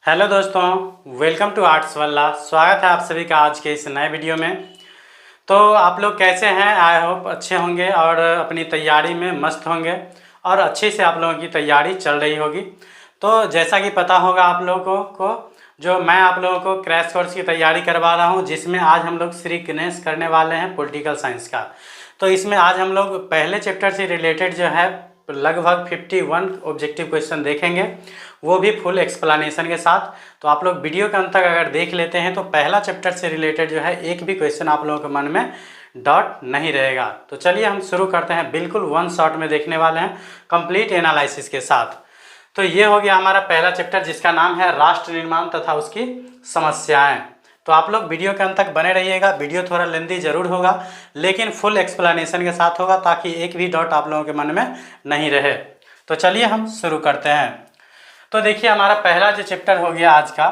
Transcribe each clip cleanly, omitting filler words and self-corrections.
Hello दोस्तों, welcome to arts वल्ला। स्वागत है आप सभी का आज के इस नए वीडियो में। तो आप लोग कैसे हैं? आई होप अच्छे होंगे और अपनी तैयारी में मस्त होंगे और अच्छे से आप लोगों की तैयारी चल रही होगी। तो जैसा कि पता होगा आप लोगों को, जो मैं आप लोगों को क्रैश कोर्स की तैयारी करवा रहा हूं, जिसमें आज हम लोग श्री गणेश करने वाले हैं पॉलिटिकल साइंस का। तो इसमें आज हम लोग पहले चैप्टर से रिलेटेड जो है लगभग 51 ऑब्जेक्टिव क्वेश्चन देखेंगे, वो भी फुल एक्सप्लेनेशन के साथ। तो आप लोग वीडियो के अंत तक अगर देख लेते हैं तो पहला चैप्टर से रिलेटेड जो है एक भी क्वेश्चन आप लोगों के मन में डॉट नहीं रहेगा। तो चलिए हम शुरू करते हैं, बिल्कुल वन शॉट में देखने वाले हैं कंप्लीट एनालिसिस के साथ। तो ये हो गया हमारा पहला चैप्टर, जिसका नाम है राष्ट्र निर्माण तथा उसकी समस्याएं। तो आप लोग वीडियो के अंत तक बने रहिएगा। वीडियो थोड़ा लेंथी जरूर होगा लेकिन फुल एक्सप्लेनेशन के साथ होगा, ताकि एक भी डॉट आप लोगों के मन में नहीं रहे। तो चलिए हम शुरू करते हैं। तो देखिए हमारा पहला जो चैप्टर हो गया आज का,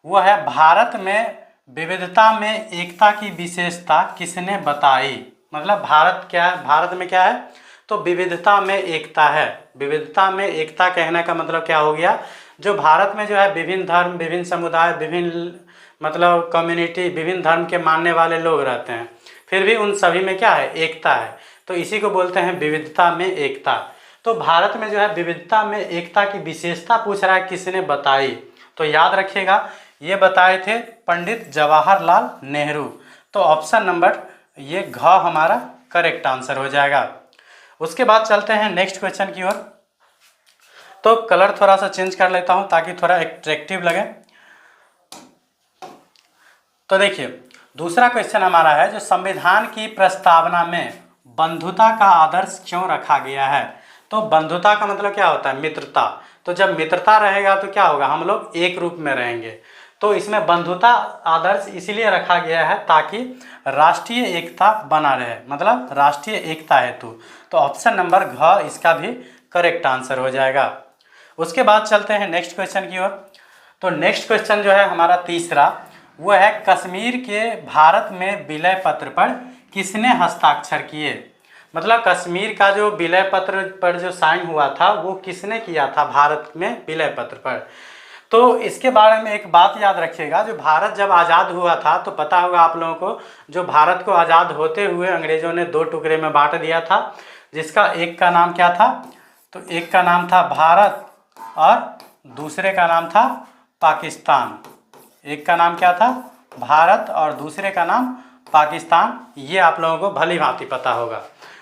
वो है भारत में विविधता में एकता की विशेषता किसने बताई। मतलब भारत क्या है, भारत में क्या है, तो विविधता में एकता है। विविधता में एकता कहने का मतलब क्या हो गया, जो भारत में जो है विभिन्न धर्म, विभिन्न समुदाय, विभिन्न मतलब कम्युनिटी, विभिन्न धर्म के मानने वाले लोग रहते हैं, फिर भी उन सभी में क्या है, एकता है। तो इसी को बोलते हैं विविधता में एकता। तो भारत में जो है विविधता में एकता की विशेषता पूछ रहा है किसने बताई। तो याद रखिएगा, ये बताए थे पंडित जवाहरलाल नेहरू। तो ऑप्शन नंबर ये घ हमारा करेक्ट आंसर हो जाएगा। उसके बाद चलते हैं नेक्स्ट क्वेश्चन की ओर। तो कलर थोड़ा सा चेंज कर लेता हूं ताकि थोड़ा एट्रैक्टिव लगे। तो देखिए दूसरा क्वेश्चन हमारा है, जो संविधान की प्रस्तावना में बंधुता का आदर्श क्यों रखा गया है। तो बंधुता का मतलब क्या होता है, मित्रता। तो जब मित्रता रहेगा तो क्या होगा, हम लोग एक रूप में रहेंगे। तो इसमें बंधुता आदर्श इसलिए रखा गया है ताकि राष्ट्रीय एकता बना रहे, मतलब राष्ट्रीय एकता हेतु। तो ऑप्शन नंबर घ इसका भी करेक्ट आंसर हो जाएगा। उसके बाद चलते हैं नेक्स्ट क्वेश्चन की ओर। तो नेक्स्ट क्वेश्चन जो है हमारा तीसरा, वो है कश्मीर के भारत में विलय पत्र पर किसने हस्ताक्षर किए। मतलब कश्मीर का जो विलय पत्र पर जो साइन हुआ था वो किसने किया था भारत में विलय पत्र पर। तो इसके बारे में एक बात याद रखिएगा, जो भारत जब आज़ाद हुआ था तो पता होगा आप लोगों को, जो भारत को आज़ाद होते हुए अंग्रेज़ों ने दो टुकड़े में बांट दिया था, जिसका एक का नाम क्या था, तो एक का नाम था भारत और दूसरे का नाम था पाकिस्तान। एक का नाम क्या था, भारत, और दूसरे का नाम पाकिस्तान। ये आप लोगों को भली भांति पता होगा।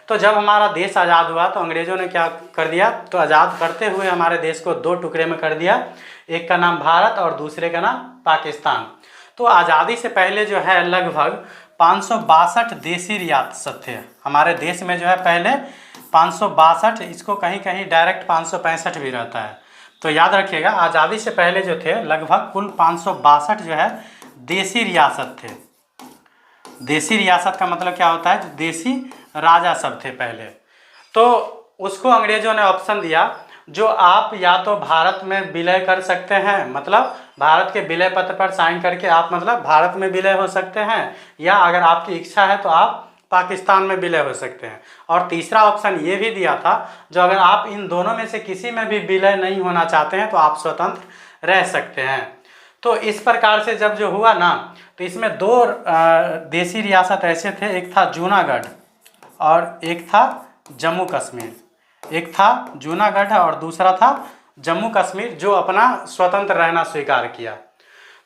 तो जब हमारा देश आज़ाद हुआ तो अंग्रेज़ों ने क्या कर दिया, तो आज़ाद करते हुए हमारे देश को दो टुकड़े में कर दिया, एक का नाम भारत और दूसरे का नाम पाकिस्तान। तो आज़ादी से पहले जो है लगभग 562 देसी रियासत थे हमारे देश में। जो है पहले 562, इसको कहीं कहीं डायरेक्ट 565 भी रहता है। तो याद रखिएगा, आज़ादी से पहले जो थे लगभग कुल 562 जो है देसी रियासत थे। देसी रियासत का मतलब क्या होता है, जो देसी राजा सब थे पहले। तो उसको अंग्रेजों ने ऑप्शन दिया, जो आप या तो भारत में विलय कर सकते हैं, मतलब भारत के विलय पत्र पर साइन करके आप मतलब भारत में विलय हो सकते हैं, या अगर आपकी इच्छा है तो आप पाकिस्तान में विलय हो सकते हैं। और तीसरा ऑप्शन ये भी दिया था, जो अगर आप इन दोनों में से किसी में भी विलय नहीं होना चाहते हैं तो आप स्वतंत्र रह सकते हैं। तो इस प्रकार से जब जो हुआ ना, तो इसमें दो देसी रियासत ऐसे थे, एक था जूनागढ़ और एक था जम्मू कश्मीर। एक था जूनागढ़ और दूसरा था जम्मू कश्मीर, जो अपना स्वतंत्र रहना स्वीकार किया।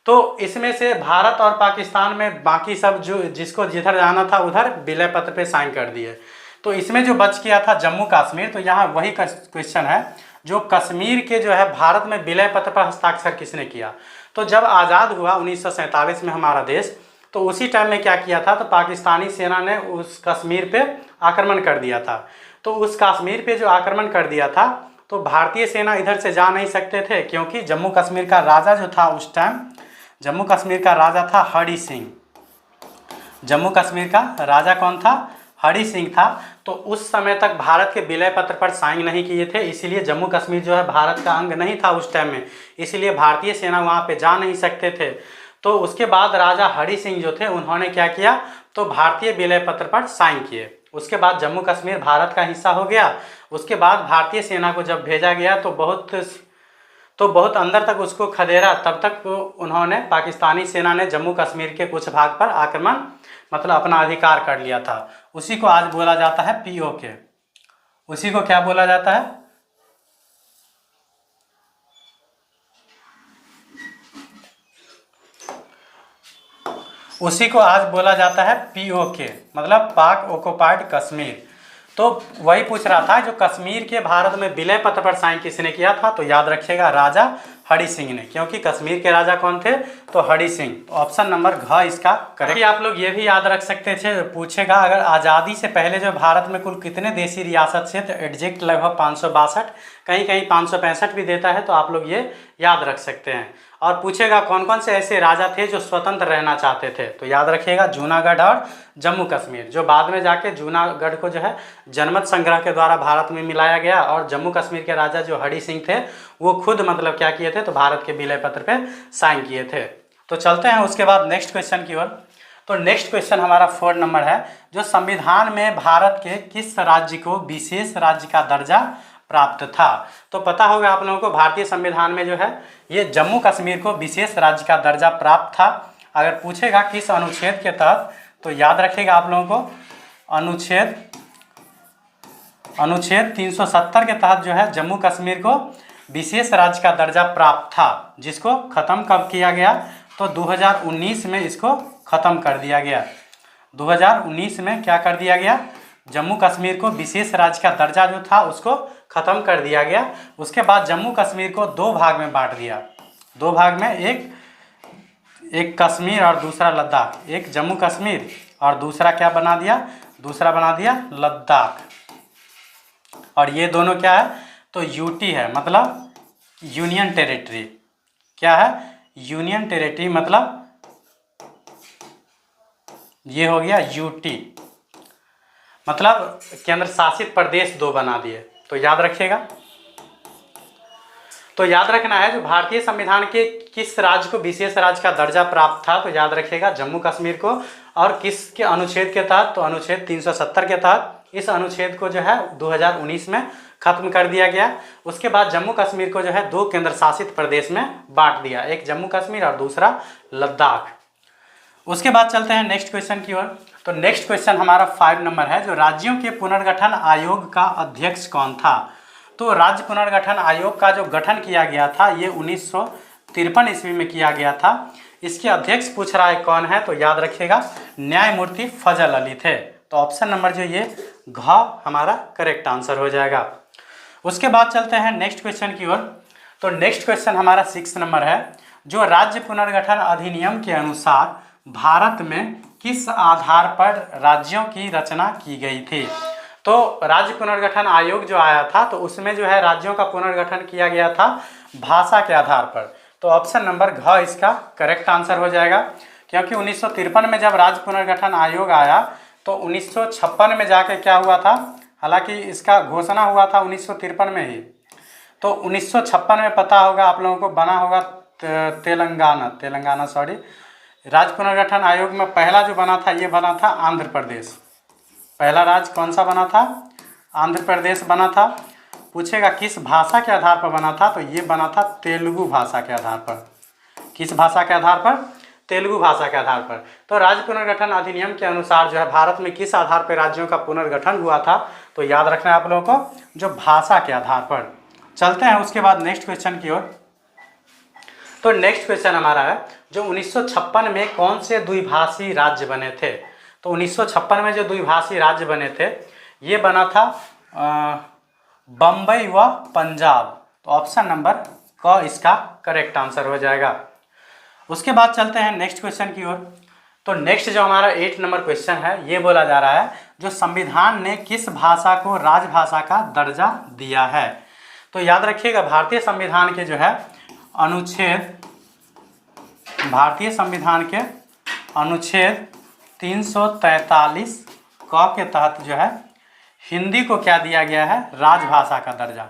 तो इसमें से भारत और पाकिस्तान में बाकी सब जो जिसको जिधर जाना था उधर विलय पत्र पे साइन कर दिए। तो इसमें जो बच गया था जम्मू कश्मीर। तो यहाँ वही क्वेश्चन है, जो कश्मीर के जो है भारत में विलय पत्र पर हस्ताक्षर किसने किया। तो जब आज़ाद हुआ 1947 में हमारा देश, तो उसी टाइम में क्या किया था, तो पाकिस्तानी सेना ने उस कश्मीर पे आक्रमण कर दिया था। तो उस कश्मीर पे जो आक्रमण कर दिया था, तो भारतीय सेना इधर से जा नहीं सकते थे, क्योंकि जम्मू कश्मीर का राजा जो था उस टाइम, जम्मू कश्मीर का राजा था हरि सिंह। जम्मू कश्मीर का राजा कौन था, हरि सिंह था। तो उस समय तक भारत के विलय पत्र पर साइन नहीं किए थे, इसीलिए जम्मू कश्मीर जो है भारत का अंग नहीं था उस टाइम में, इसलिए भारतीय सेना वहाँ पे जा नहीं सकते थे। तो उसके बाद राजा हरि सिंह जो थे उन्होंने क्या किया, तो भारतीय विलय पत्र पर साइन किए। उसके बाद जम्मू कश्मीर भारत का हिस्सा हो गया। उसके बाद भारतीय सेना को जब भेजा गया तो बहुत तो बहुत अंदर तक उसको खदेड़ा, तब तक उन्होंने, पाकिस्तानी सेना ने जम्मू कश्मीर के कुछ भाग पर आक्रमण मतलब अपना अधिकार कर लिया था। उसी को आज बोला जाता है POK। उसी को क्या बोला जाता है? उसी को आज बोला जाता है POK, मतलब पाक ऑक्युपाइड कश्मीर। तो वही पूछ रहा था, जो कश्मीर के भारत में विलय पत्र पर साइन किसने किया था? तो याद रखिएगा राजा हरि सिंह ने, क्योंकि कश्मीर के राजा कौन थे? तो हरि सिंह। तो ऑप्शन नंबर घ इसका करेक्ट। आप लोग ये भी याद रख सकते थे, पूछेगा अगर आज़ादी से पहले जो भारत में कुल कितने देशी रियासत थे, तो एग्जैक्ट लगभग 562, कहीं कहीं 565 भी देता है, तो आप लोग ये याद रख सकते हैं। और पूछेगा कौन कौन से ऐसे राजा थे जो स्वतंत्र रहना चाहते थे, तो याद रखिएगा जूनागढ़ और जम्मू कश्मीर, जो बाद में जाके जूनागढ़ को जो है जनमत संग्रह के द्वारा भारत में मिलाया गया, और जम्मू कश्मीर के राजा जो हरि सिंह थे वो खुद मतलब क्या किए थे? तो भारत के विलय पत्र पे साइन किए थे। तो चलते हैं उसके बाद नेक्स्ट क्वेश्चन की ओर। तो नेक्स्ट क्वेश्चन हमारा 4 नंबर है, जो संविधान में भारत के किस राज्य को विशेष राज्य का दर्जा प्राप्त था? तो पता होगा आप लोगों को, भारतीय संविधान में जो है ये जम्मू कश्मीर को विशेष राज्य का दर्जा प्राप्त था। अगर पूछेगा किस अनुच्छेद के तहत, तो याद रखिएगा आप लोगों को अनुच्छेद 370 के तहत जो है जम्मू कश्मीर को विशेष राज्य का दर्जा प्राप्त था, जिसको ख़त्म कब किया गया? तो 2019 में इसको ख़त्म कर दिया गया। 2019 में क्या कर दिया गया? जम्मू कश्मीर को विशेष राज्य का दर्जा जो था उसको ख़त्म कर दिया गया। उसके बाद जम्मू कश्मीर को 2 भाग में बांट दिया। 2 भाग में, एक कश्मीर और दूसरा लद्दाख। एक जम्मू कश्मीर और दूसरा क्या बना दिया? दूसरा बना दिया लद्दाख। और ये दोनों क्या है? तो यूटी है, मतलब यूनियन टेरिटरी। क्या है? यूनियन टेरिटरी, मतलब ये हो गया यूटी, मतलब केंद्र शासित प्रदेश 2 बना दिए। तो याद रखिएगा। तो याद रखना है, जो भारतीय संविधान के किस राज्य को विशेष राज्य का दर्जा प्राप्त था, तो याद रखिएगा जम्मू कश्मीर को। और किसके अनुच्छेद के तहत? तो अनुच्छेद 370 के तहत। इस अनुच्छेद को जो है 2019 में खत्म कर दिया गया। उसके बाद जम्मू कश्मीर को जो है 2 केंद्र शासित प्रदेश में बांट दिया, एक जम्मू कश्मीर और दूसरा लद्दाख। उसके बाद चलते हैं नेक्स्ट क्वेश्चन की ओर। तो नेक्स्ट क्वेश्चन हमारा 5 नंबर है, जो राज्यों के पुनर्गठन आयोग का अध्यक्ष कौन था? तो राज्य पुनर्गठन आयोग का जो गठन किया गया था ये 1953 ईस्वी में किया गया था। इसके अध्यक्ष पूछ रहा है कौन है? तो याद रखिएगा न्यायमूर्ति फजल अली थे। तो ऑप्शन नंबर जो ये घ हमारा करेक्ट आंसर हो जाएगा। उसके बाद चलते हैं नेक्स्ट क्वेश्चन की ओर। तो नेक्स्ट क्वेश्चन हमारा 6 नंबर है, जो राज्य पुनर्गठन अधिनियम के अनुसार भारत में किस आधार पर राज्यों की रचना की गई थी? तो राज्य पुनर्गठन आयोग जो आया था, तो उसमें जो है राज्यों का पुनर्गठन किया गया था भाषा के आधार पर। तो ऑप्शन नंबर घ इसका करेक्ट आंसर हो जाएगा, क्योंकि 1953 में जब राज्य पुनर्गठन आयोग आया तो 1956 में जाके क्या हुआ था, हालांकि इसका घोषणा हुआ था 1953 में ही, तो 1956 में पता होगा आप लोगों को बना होगा तेलंगाना राज्य पुनर्गठन आयोग में पहला जो बना था ये बना था आंध्र प्रदेश। पहला राज्य कौन सा बना था? आंध्र प्रदेश बना था। पूछेगा किस भाषा के आधार पर बना था? तो ये बना था तेलुगु भाषा के आधार पर। किस भाषा के आधार पर? तेलुगु भाषा के आधार पर। तो राज्य पुनर्गठन अधिनियम के अनुसार जो है भारत में किस आधार पर राज्यों का पुनर्गठन हुआ था? तो याद रखना है आप लोगों को, जो भाषा के आधार पर। चलते हैं उसके बाद नेक्स्ट क्वेश्चन की ओर। तो नेक्स्ट क्वेश्चन हमारा है, जो 1956 में कौन से द्विभाषी राज्य बने थे? तो 1956 में जो द्विभाषी राज्य बने थे ये बना था बम्बई व पंजाब। तो ऑप्शन नंबर क इसका करेक्ट आंसर हो जाएगा। उसके बाद चलते हैं नेक्स्ट क्वेश्चन की ओर। तो नेक्स्ट जो हमारा 8 नंबर क्वेश्चन है, ये बोला जा रहा है, जो संविधान ने किस भाषा को राजभाषा का दर्जा दिया है? तो याद रखिएगा भारतीय संविधान के जो है भारतीय संविधान के अनुच्छेद 343 क के तहत जो है हिंदी को क्या दिया गया है? राजभाषा का दर्जा।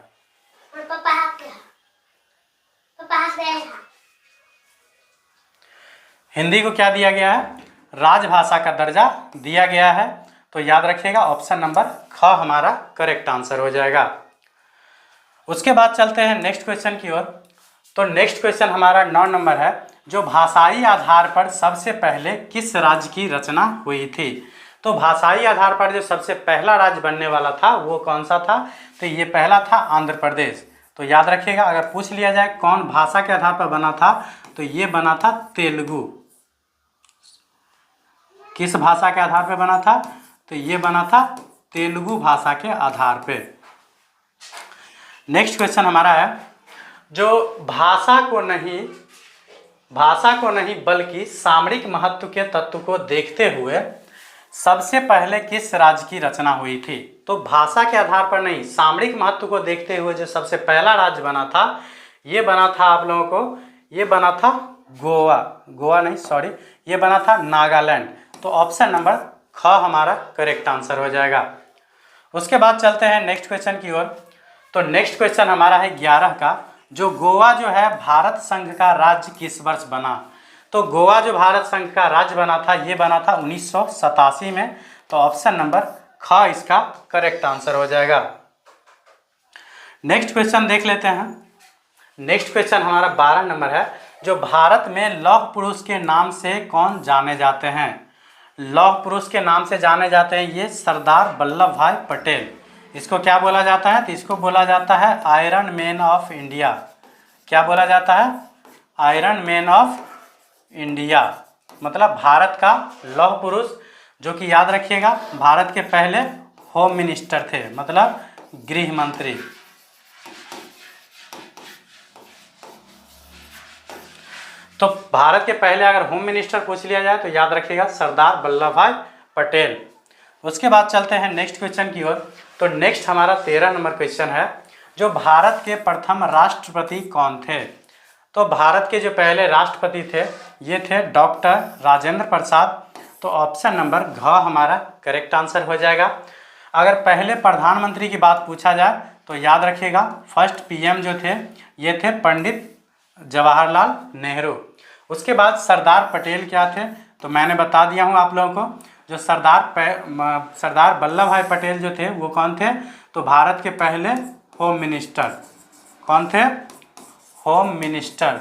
हिंदी को क्या दिया गया है? राजभाषा का दर्जा दिया गया है। तो याद रखिएगा ऑप्शन नंबर ख हमारा करेक्ट आंसर हो जाएगा। उसके बाद चलते हैं नेक्स्ट क्वेश्चन की ओर। तो नेक्स्ट क्वेश्चन हमारा 9 नंबर है, जो भाषाई आधार पर सबसे पहले किस राज्य की रचना हुई थी। तो भाषाई आधार पर जो सबसे पहला राज्य बनने वाला था वो कौन सा था, तो ये पहला था आंध्र प्रदेश। तो याद रखिएगा, अगर पूछ लिया जाए कौन भाषा के आधार पर बना था, तो ये बना था तेलुगु। किस भाषा के आधार पर बना था, तो ये बना था तेलुगु भाषा के आधार पे। नेक्स्ट क्वेश्चन हमारा है, जो भाषा को नहीं बल्कि सामरिक महत्व के तत्व को देखते हुए सबसे पहले किस राज्य की रचना हुई थी। तो भाषा के आधार पर नहीं, सामरिक महत्व को देखते हुए जो सबसे पहला राज्य बना था, ये बना था आप लोगों को, ये बना था ये बना था नागालैंड। तो ऑप्शन नंबर ख हमारा करेक्ट आंसर हो जाएगा। उसके बाद चलते हैं नेक्स्ट क्वेश्चन की ओर। तो नेक्स्ट क्वेश्चन हमारा है 11 का, जो गोवा जो है भारत संघ का राज्य किस वर्ष बना। तो गोवा जो भारत संघ का राज्य बना था, ये बना था 1987 में। तो ऑप्शन नंबर ख इसका करेक्ट आंसर हो जाएगा। नेक्स्ट क्वेश्चन देख लेते हैं। नेक्स्ट क्वेश्चन हमारा 12 नंबर है, जो भारत में लौह पुरुष के नाम से कौन जाने जाते हैं। लौह पुरुष के नाम से जाने जाते हैं ये सरदार वल्लभ भाई पटेल। इसको क्या बोला जाता है, तो इसको बोला जाता है आयरन मैन ऑफ इंडिया। क्या बोला जाता है, आयरन मैन ऑफ इंडिया, मतलब भारत का लौह पुरुष, जो कि याद रखिएगा भारत के पहले होम मिनिस्टर थे, मतलब गृह मंत्री। तो भारत के पहले अगर होम मिनिस्टर पूछ लिया जाए तो याद रखिएगा सरदार वल्लभ भाई पटेल। उसके बाद चलते हैं नेक्स्ट क्वेश्चन की ओर। तो नेक्स्ट हमारा 13 नंबर क्वेश्चन है, जो भारत के प्रथम राष्ट्रपति कौन थे। तो भारत के जो पहले राष्ट्रपति थे ये थे डॉक्टर राजेंद्र प्रसाद। तो ऑप्शन नंबर घ हमारा करेक्ट आंसर हो जाएगा। अगर पहले प्रधानमंत्री की बात पूछा जाए तो याद रखिएगा फर्स्ट पीएम जो थे ये थे पंडित जवाहरलाल नेहरू। उसके बाद सरदार पटेल क्या थे, तो मैंने बता दिया हूँ आप लोगों को, जो सरदार वल्लभ भाई पटेल जो थे वो कौन थे, तो भारत के पहले होम मिनिस्टर। कौन थे, होम मिनिस्टर।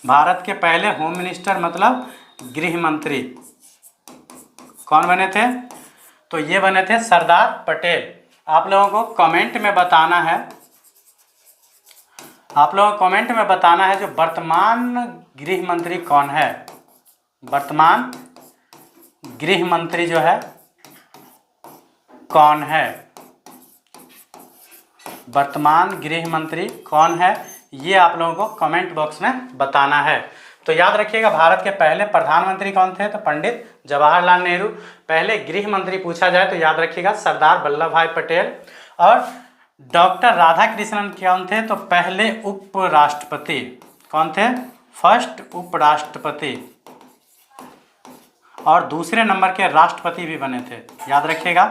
भारत के पहले होम मिनिस्टर मतलब गृह मंत्री कौन बने थे, तो ये बने थे सरदार पटेल। आप लोगों को कमेंट में बताना है, आप लोगों को कमेंट में बताना है जो वर्तमान गृह मंत्री कौन है। वर्तमान गृह मंत्री जो है कौन है, वर्तमान गृह मंत्री कौन है, ये आप लोगों को कमेंट बॉक्स में बताना है। तो याद रखिएगा भारत के पहले प्रधानमंत्री कौन थे, तो पंडित जवाहरलाल नेहरू। पहले गृह मंत्री पूछा जाए तो याद रखिएगा सरदार वल्लभ भाई पटेल। और डॉक्टर राधा कृष्णन कौन थे, तो पहले उपराष्ट्रपति। कौन थे, फर्स्ट उपराष्ट्रपति। और दूसरे नंबर के राष्ट्रपति भी बने थे, याद रखिएगा।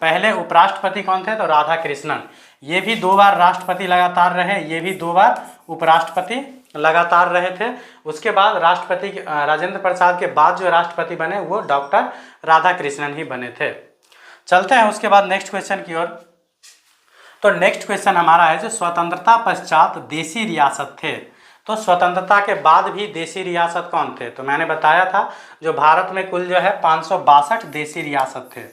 पहले उपराष्ट्रपति कौन थे, तो राधा कृष्णन। ये भी 2 बार राष्ट्रपति लगातार रहे, ये भी 2 बार उपराष्ट्रपति लगातार रहे थे। उसके बाद राष्ट्रपति राजेंद्र प्रसाद के बाद जो राष्ट्रपति बने वो डॉक्टर राधा कृष्णन ही बने थे। चलते हैं उसके बाद नेक्स्ट क्वेश्चन की ओर। तो नेक्स्ट क्वेश्चन हमारा है, जो स्वतंत्रता पश्चात देशी रियासत थे। तो स्वतंत्रता के बाद भी देशी रियासत कौन थे, तो मैंने बताया था जो भारत में कुल जो है 562 देशी रियासत थे,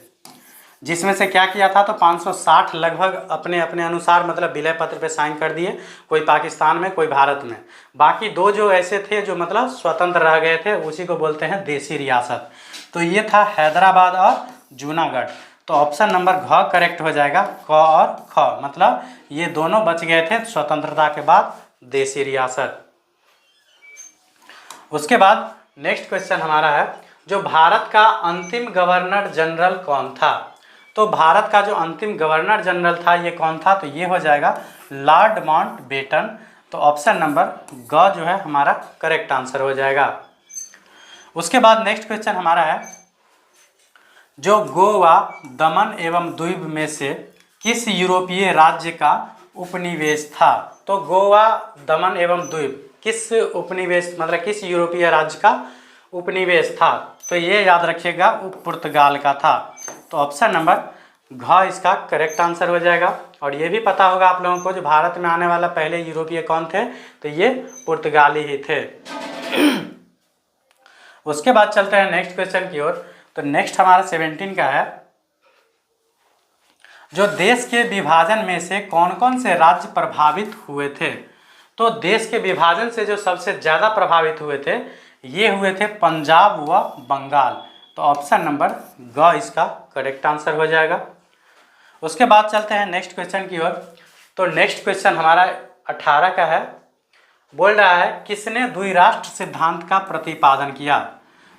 जिसमें से क्या किया था, तो 560 लगभग अपने अपने अनुसार मतलब विलय पत्र पे साइन कर दिए, कोई पाकिस्तान में कोई भारत में। बाकी 2 जो ऐसे थे जो मतलब स्वतंत्र रह गए थे, उसी को बोलते हैं देशी रियासत। तो ये था हैदराबाद और जूनागढ़। तो ऑप्शन नंबर घ करेक्ट हो जाएगा, क और ख, मतलब ये दोनों बच गए थे स्वतंत्रता के बाद देशी रियासत। उसके बाद नेक्स्ट क्वेश्चन हमारा है, जो भारत का अंतिम गवर्नर जनरल कौन था। तो भारत का जो अंतिम गवर्नर जनरल था ये कौन था, तो ये हो जाएगा लॉर्ड माउंटबेटन। तो ऑप्शन नंबर ग जो है हमारा करेक्ट आंसर हो जाएगा। उसके बाद नेक्स्ट क्वेश्चन हमारा है, जो गोवा दमन एवं द्वीप में से किस यूरोपीय राज्य का उपनिवेश था। तो गोवा दमन एवं द्वीप किस उपनिवेश मतलब किस यूरोपीय राज्य का उपनिवेश था, तो ये याद रखिएगा पुर्तगाल का था। तो ऑप्शन नंबर घ इसका करेक्ट आंसर हो जाएगा। और ये भी पता होगा आप लोगों को जो भारत में आने वाला पहले यूरोपीय कौन थे, तो ये पुर्तगाली ही थे। उसके बाद चलते हैं नेक्स्ट क्वेश्चन की ओर। तो नेक्स्ट हमारा 17 का है, जो देश के विभाजन में से कौन कौन से राज्य प्रभावित हुए थे। तो देश के विभाजन से जो सबसे ज़्यादा प्रभावित हुए थे ये हुए थे पंजाब व बंगाल। तो ऑप्शन नंबर ग इसका करेक्ट आंसर हो जाएगा। उसके बाद चलते हैं नेक्स्ट क्वेश्चन की ओर। तो नेक्स्ट क्वेश्चन हमारा 18 का है, बोल रहा है किसने द्विराष्ट्र सिद्धांत का प्रतिपादन किया।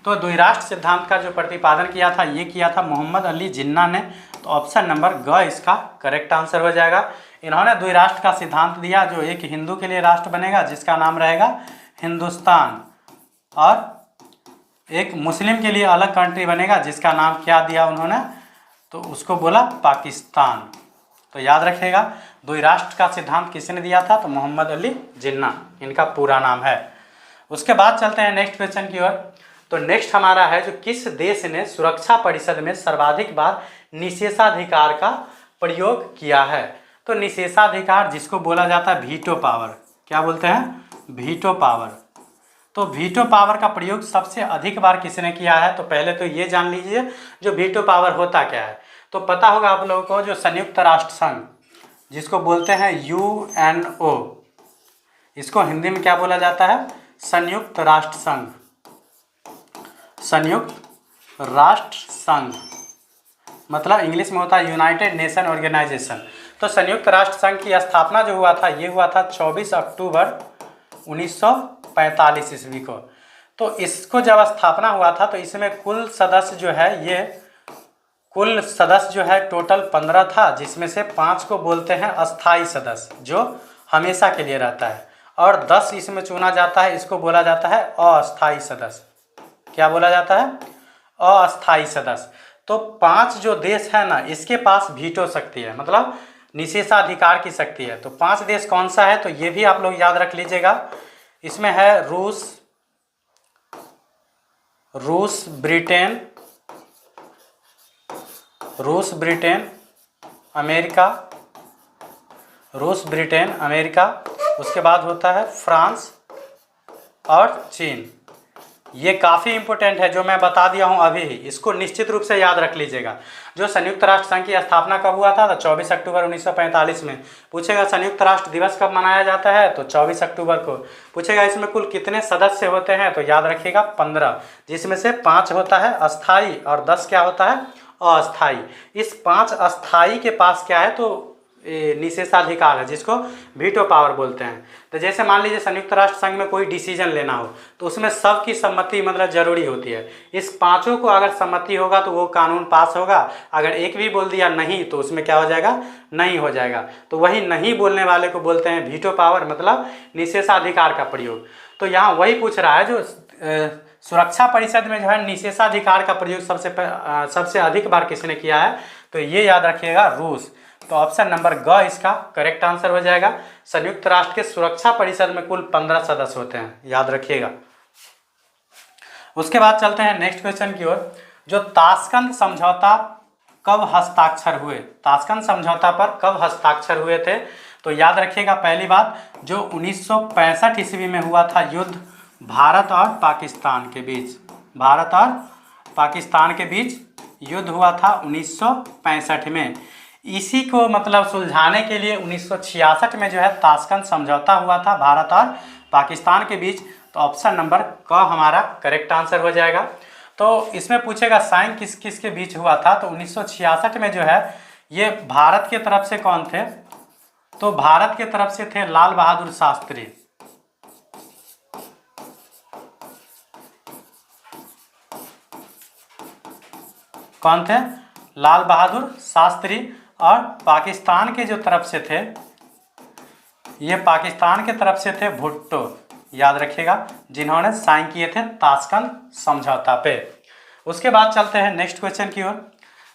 तो द्विराष्ट्र सिद्धांत का जो प्रतिपादन किया था ये किया था मोहम्मद अली जिन्ना ने। तो ऑप्शन नंबर ग इसका करेक्ट आंसर हो जाएगा। इन्होंने द्विराष्ट्र का सिद्धांत दिया, जो एक हिंदू के लिए राष्ट्र बनेगा जिसका नाम रहेगा हिंदुस्तान, और एक मुस्लिम के लिए अलग कंट्री बनेगा जिसका नाम क्या दिया उन्होंने, तो उसको बोला पाकिस्तान। तो याद रखिएगा द्विराष्ट्र का सिद्धांत किसने दिया था, तो मोहम्मद अली जिन्ना इनका पूरा नाम है। उसके बाद चलते हैं नेक्स्ट क्वेश्चन की ओर। तो नेक्स्ट हमारा है, जो किस देश ने सुरक्षा परिषद में सर्वाधिक बार निषेधाधिकार का प्रयोग किया है। तो निषेधाधिकार जिसको बोला जाता है वीटो पावर, क्या बोलते हैं, वीटो पावर। तो वीटो पावर का प्रयोग सबसे अधिक बार किसने किया है। तो पहले तो ये जान लीजिए जो वीटो पावर होता क्या है। तो पता होगा आप लोगों को जो संयुक्त राष्ट्र संघ जिसको बोलते हैं यूएनओ, इसको हिंदी में क्या बोला जाता है, संयुक्त राष्ट्र संघ, संयुक्त राष्ट्र संघ मतलब इंग्लिश में होता है यूनाइटेड नेशन ऑर्गेनाइजेशन। तो संयुक्त राष्ट्र संघ की स्थापना जो हुआ था ये हुआ था 24 अक्टूबर 1945 ईस्वी को। तो इसको जब स्थापना हुआ था तो इसमें कुल सदस्य जो है ये कुल सदस्य जो है टोटल 15 था, जिसमें से 5 को बोलते हैं अस्थाई सदस्य जो हमेशा के लिए रहता है, और 10 इसमें चुना जाता है, इसको बोला जाता है अस्थाई सदस्य। क्या बोला जाता है, अस्थाई सदस्य। तो 5 जो देश है ना इसके पास वीटो शक्ति है, मतलब निषेधाधिकार की शक्ति है। तो 5 देश कौन सा है, तो ये भी आप लोग याद रख लीजिएगा। इसमें है रूस, ब्रिटेन, अमेरिका, उसके बाद होता है फ्रांस और चीन। ये काफ़ी इंपॉर्टेंट है जो मैं बता दिया हूँ अभी ही, इसको निश्चित रूप से याद रख लीजिएगा। जो संयुक्त राष्ट्र संघ की स्थापना कब हुआ था, तो 24 अक्टूबर 1945 में। पूछेगा संयुक्त राष्ट्र दिवस कब मनाया जाता है, तो 24 अक्टूबर को। पूछेगा इसमें कुल कितने सदस्य होते हैं, तो याद रखिएगा 15, जिसमें से 5 होता है अस्थाई और 10 क्या होता है, अस्थाई। इस 5 अस्थाई के पास क्या है, तो निषेधाधिकार है जिसको वीटो पावर बोलते हैं। तो जैसे मान लीजिए संयुक्त राष्ट्र संघ में कोई डिसीजन लेना हो तो उसमें सबकी सम्मति मतलब जरूरी होती है। इस 5 को अगर सम्मति होगा तो वो कानून पास होगा, अगर एक भी बोल दिया नहीं तो उसमें क्या हो जाएगा, नहीं हो जाएगा। तो वही नहीं बोलने वाले को बोलते हैं वीटो पावर, मतलब निषेधाधिकार का प्रयोग। तो यहाँ वही पूछ रहा है जो सुरक्षा परिषद में जो है निषेधाधिकार का प्रयोग सबसे अधिक बार किसने किया है, तो ये याद रखिएगा रूस। तो ऑप्शन नंबर ग इसका करेक्ट आंसर हो जाएगा। संयुक्त राष्ट्र के सुरक्षा परिषद में कुल 15 सदस्य होते हैं, याद रखिएगा। उसके बाद चलते हैं नेक्स्ट क्वेश्चन की ओर। जो ताशकंद समझौता कब हस्ताक्षर हुए, ताशकंद समझौता पर कब हस्ताक्षर हुए थे, तो याद रखिएगा पहली बात जो 1965 ईस्वी में हुआ था युद्ध भारत और पाकिस्तान के बीच युद्ध हुआ था 1965 में। इसी को मतलब सुलझाने के लिए 1966 में जो है ताशकंद समझौता हुआ था भारत और पाकिस्तान के बीच। तो ऑप्शन नंबर क हमारा करेक्ट आंसर हो जाएगा। तो इसमें पूछेगा साइन किस किस के बीच हुआ था, तो 1966 में जो है ये भारत के तरफ से कौन थे, तो भारत के तरफ से थे लाल बहादुर शास्त्री, कौन थे, लाल बहादुर शास्त्री। और पाकिस्तान के जो तरफ से थे, ये पाकिस्तान के तरफ से थे भुट्टो, याद रखिएगा, जिन्होंने साइन किए थे ताशकंद समझौता पे। उसके बाद चलते हैं नेक्स्ट क्वेश्चन की ओर।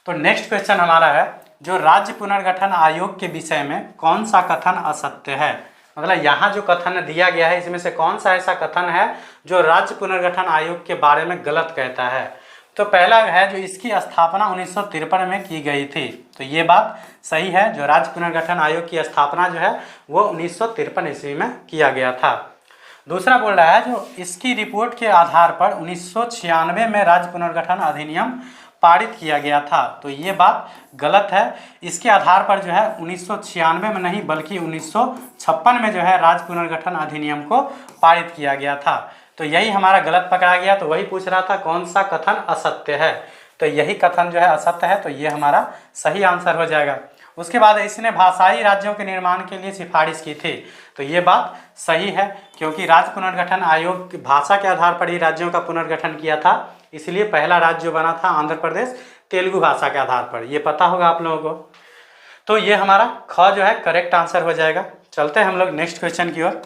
तो नेक्स्ट क्वेश्चन हमारा है जो राज्य पुनर्गठन आयोग के विषय में कौन सा कथन असत्य है, मतलब यहाँ जो कथन दिया गया है इसमें से कौन सा ऐसा कथन है जो राज्य पुनर्गठन आयोग के बारे में गलत कहता है। तो पहला है जो इसकी स्थापना 1953 में की गई थी, तो ये बात सही है। जो राज्य पुनर्गठन आयोग की स्थापना जो है वो 1953 ईस्वी में किया गया था। दूसरा बोल रहा है जो इसकी रिपोर्ट के आधार पर 1996 में राज्य पुनर्गठन अधिनियम पारित किया गया था। तो ये बात गलत है। इसके आधार पर जो है 1996 में नहीं बल्कि 1956 में जो है राज्य पुनर्गठन अधिनियम को पारित किया गया था। तो यही हमारा गलत पकड़ा गया। तो वही पूछ रहा था कौन सा कथन असत्य है, तो यही कथन जो है असत्य है। तो ये हमारा सही आंसर हो जाएगा। उसके बाद इसने भाषाई राज्यों के निर्माण के लिए सिफारिश की थी। तो ये बात सही है, क्योंकि राज्य पुनर्गठन आयोग भाषा के आधार पर ही राज्यों का पुनर्गठन किया था। इसलिए पहला राज्य जो बना था आंध्र प्रदेश तेलुगु भाषा के आधार पर, ये पता होगा आप लोगों को। तो ये हमारा ख जो है करेक्ट आंसर हो जाएगा। चलते हैं हम लोग नेक्स्ट क्वेश्चन की ओर।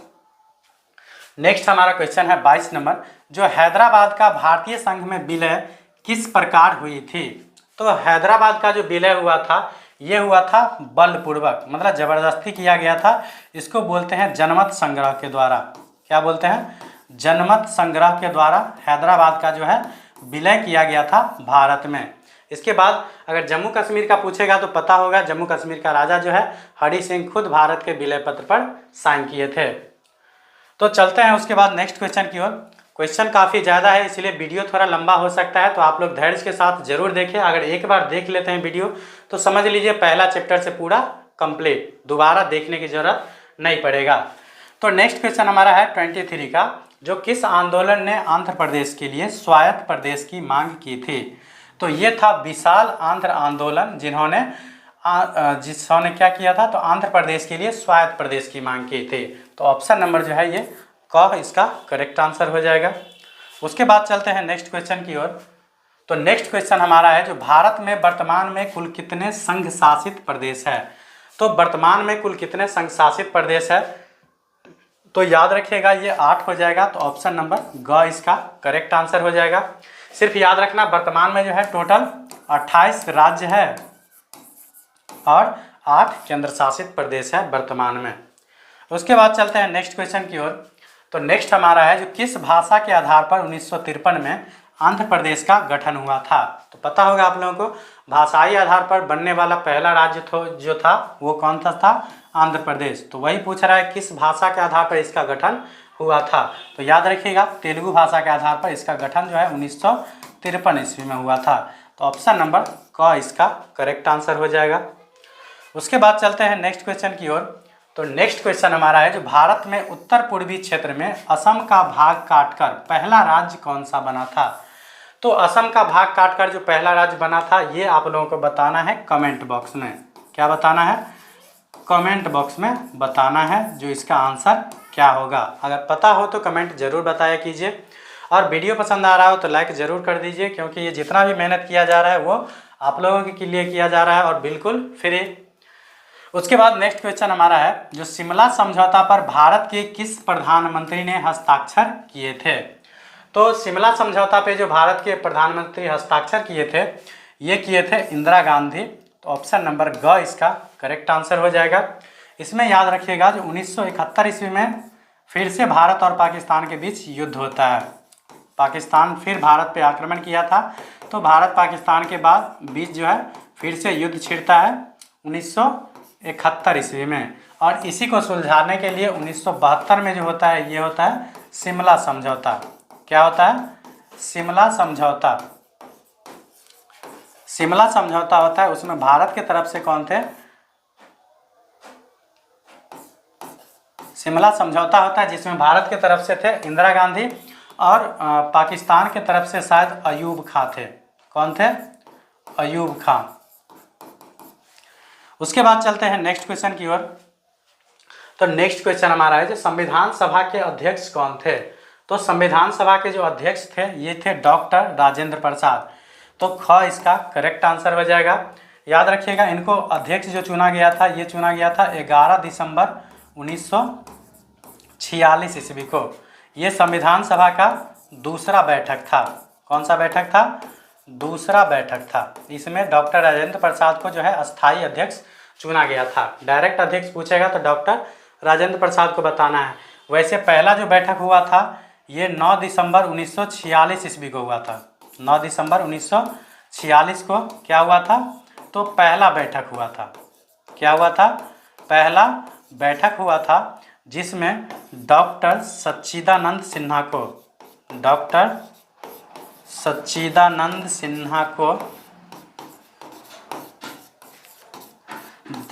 नेक्स्ट हमारा क्वेश्चन है 22 नंबर, जो हैदराबाद का भारतीय संघ में विलय किस प्रकार हुई थी। तो हैदराबाद का जो विलय हुआ था ये हुआ था बलपूर्वक, मतलब जबरदस्ती किया गया था। इसको बोलते हैं जनमत संग्रह के द्वारा। क्या बोलते हैं? जनमत संग्रह के द्वारा हैदराबाद का जो है विलय किया गया था भारत में। इसके बाद अगर जम्मू कश्मीर का पूछेगा तो पता होगा, जम्मू कश्मीर का राजा जो है हरि सिंह खुद भारत के विलय पत्र पर साइन किए थे। तो चलते हैं उसके बाद नेक्स्ट क्वेश्चन की ओर। क्वेश्चन काफ़ी ज़्यादा है इसलिए वीडियो थोड़ा लंबा हो सकता है, तो आप लोग धैर्य के साथ जरूर देखें। अगर एक बार देख लेते हैं वीडियो तो समझ लीजिए पहला चैप्टर से पूरा कंप्लीट, दोबारा देखने की जरूरत नहीं पड़ेगा। तो नेक्स्ट क्वेश्चन हमारा है 23 का, जो किस आंदोलन ने आंध्र प्रदेश के लिए स्वायत्त प्रदेश की मांग की थी। तो ये था विशाल आंध्र आंदोलन, जिसने क्या किया था, तो आंध्र प्रदेश के लिए स्वायत्त प्रदेश की मांग की थी। तो ऑप्शन नंबर जो है ये क इसका करेक्ट आंसर हो जाएगा। उसके बाद चलते हैं नेक्स्ट क्वेश्चन की ओर। तो नेक्स्ट क्वेश्चन हमारा है जो भारत में वर्तमान में कुल कितने संघ शासित प्रदेश है। तो वर्तमान में कुल कितने संघ शासित प्रदेश है, तो याद रखिएगा ये 8 हो जाएगा। तो ऑप्शन नंबर ग इसका करेक्ट आंसर हो जाएगा। सिर्फ याद रखना वर्तमान में जो है टोटल 28 राज्य है और 8 केंद्र शासित प्रदेश है वर्तमान में। उसके बाद चलते हैं नेक्स्ट क्वेश्चन की ओर। तो नेक्स्ट हमारा है जो किस भाषा के आधार पर 1953 में आंध्र प्रदेश का गठन हुआ था। तो पता होगा आप लोगों को भाषाई आधार पर बनने वाला पहला राज्य जो था वो कौन सा था, आंध्र प्रदेश। तो वही पूछ रहा है किस भाषा के आधार पर इसका गठन हुआ था। तो याद रखिएगा तेलुगु भाषा के आधार पर इसका गठन जो है 1953 ईस्वी में हुआ था। तो ऑप्शन नंबर क इसका करेक्ट आंसर हो जाएगा। उसके बाद चलते हैं नेक्स्ट क्वेश्चन की ओर। तो नेक्स्ट क्वेश्चन हमारा है जो भारत में उत्तर पूर्वी क्षेत्र में असम का भाग काटकर पहला राज्य कौन सा बना था। तो असम का भाग काटकर जो पहला राज्य बना था ये आप लोगों को बताना है कमेंट बॉक्स में। क्या बताना है? कमेंट बॉक्स में बताना है जो इसका आंसर क्या होगा। अगर पता हो तो कमेंट जरूर बताया कीजिए, और वीडियो पसंद आ रहा हो तो लाइक ज़रूर कर दीजिए, क्योंकि ये जितना भी मेहनत किया जा रहा है वो आप लोगों के लिए किया जा रहा है और बिल्कुल फ्री। उसके बाद नेक्स्ट क्वेश्चन हमारा है जो शिमला समझौता पर भारत के किस प्रधानमंत्री ने हस्ताक्षर किए थे। तो शिमला समझौता पे जो भारत के प्रधानमंत्री हस्ताक्षर किए थे ये किए थे इंदिरा गांधी। तो ऑप्शन नंबर ग इसका करेक्ट आंसर हो जाएगा। इसमें याद रखिएगा जो 1971 ईस्वी में फिर से भारत और पाकिस्तान के बीच युद्ध होता है। पाकिस्तान फिर भारत पे आक्रमण किया था, तो भारत पाकिस्तान के बीच जो है फिर से युद्ध छिड़ता है 1971 ईस्वी में। और इसी को सुलझाने के लिए 1972 में जो होता है ये होता है शिमला समझौता। क्या होता है? शिमला समझौता। शिमला समझौता होता है, उसमें भारत की तरफ से कौन थे? शिमला समझौता होता है जिसमें भारत की तरफ से थे इंदिरा गांधी और पाकिस्तान की तरफ से शायद अयूब खां थे। कौन थे? अयूब खां। उसके बाद चलते हैं नेक्स्ट क्वेश्चन की ओर। तो नेक्स्ट क्वेश्चन हमारा है जो संविधान सभा के अध्यक्ष कौन थे। तो संविधान सभा के जो अध्यक्ष थे ये थे डॉक्टर राजेंद्र प्रसाद। तो ख इसका करेक्ट आंसर हो जाएगा। याद रखिएगा इनको अध्यक्ष जो चुना गया था ये चुना गया था 11 दिसंबर 1946 ईस्वी को। ये संविधान सभा का दूसरा बैठक था। कौन सा बैठक था? दूसरा बैठक था। इसमें डॉक्टर राजेंद्र प्रसाद को जो है अस्थाई अध्यक्ष चुना गया था। डायरेक्ट अध्यक्ष पूछेगा तो डॉक्टर राजेंद्र प्रसाद को बताना है। वैसे पहला जो बैठक हुआ था ये 9 दिसंबर 1946 ईस्वी को हुआ था। 9 दिसंबर 1946 को क्या हुआ था? तो पहला बैठक हुआ था। क्या हुआ था? पहला बैठक हुआ था जिसमें डॉक्टर सच्चिदानंद सिन्हा को डॉक्टर सच्चिदानंद सिन्हा को